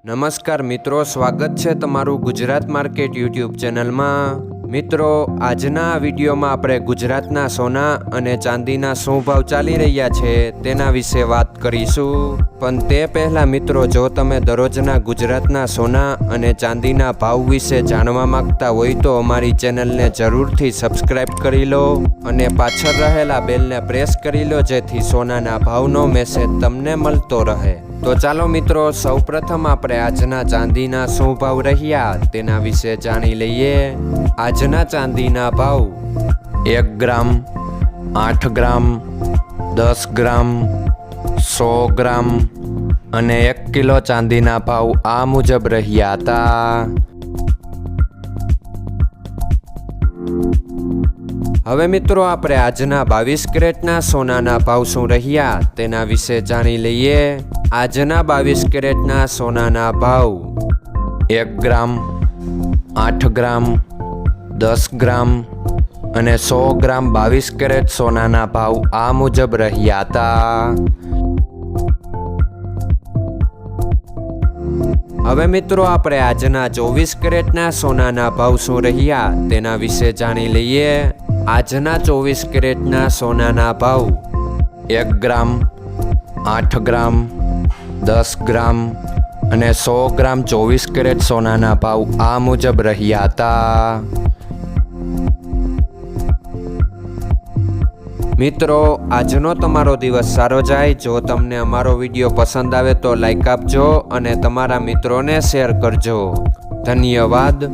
નમસ્કાર મિત્રો, સ્વાગત છે તમારું ગુજરાત માર્કેટ યુટ્યુબ ચેનલમાં। મિત્રો, આજના આ વિડીયોમાં આપણે ગુજરાતના સોના અને ચાંદીના શું ભાવ ચાલી રહ્યા છે તેના વિશે વાત કરીશું। પણ તે પહેલાં મિત્રો, જો તમે દરરોજના ગુજરાતના સોના અને ચાંદીના ભાવ વિશે જાણવા માંગતા હોય તો અમારી ચેનલને જરૂરથી સબસ્ક્રાઈબ કરી લો અને પાછળ રહેલા બેલને પ્રેસ કરી લો, જેથી સોનાના ભાવનો મેસેજ તમને મળતો રહે। તો ચાલો મિત્રો, સૌપ્રથમ આપણે આજના ચાંદીના શું ભાવ રહ્યા તેના વિશે જાણી લઈએ। આજના ચાંદીના ભાવ 1 ગ્રામ, 8 ગ્રામ, 10 ગ્રામ, 100 ગ્રામ અને 1 કિલો ચાંદીના ભાવ આ મુજબ રહ્યા હતા। હવે મિત્રો, આપણે આજના 22 કેરેટના સોનાના ભાવ શું રહ્યા તેના વિશે જાણી લઈએ। આજના 22 કેરેટના સોનાના ભાવ 1 ગ્રામ, 8 ગ્રામ, 10 ગ્રામ અને 100 ગ્રામ 22 કેરેટ સોનાના ભાવ આ મુજબ રહ્યા હતા। હવે મિત્રો, આપણે આજના 24 કેરેટના સોનાના ભાવ શું રહ્યા તેના વિશે જાણી લઈએ। આજના 24 કેરેટના સોનાના ભાવ 1 ગ્રામ, 8 ગ્રામ, 10 ગ્રામ અને 100 ગ્રામ 24 કેરેટ સોનાના ભાવ આ મુજબ રહ્યા હતા। મિત્રો, આજનો તમારો દિવસ સારો જાય। જો તમને અમારો વિડીયો પસંદ આવે તો લાઈક આપજો અને તમારા મિત્રોને શેર કરજો। ધન્યવાદ।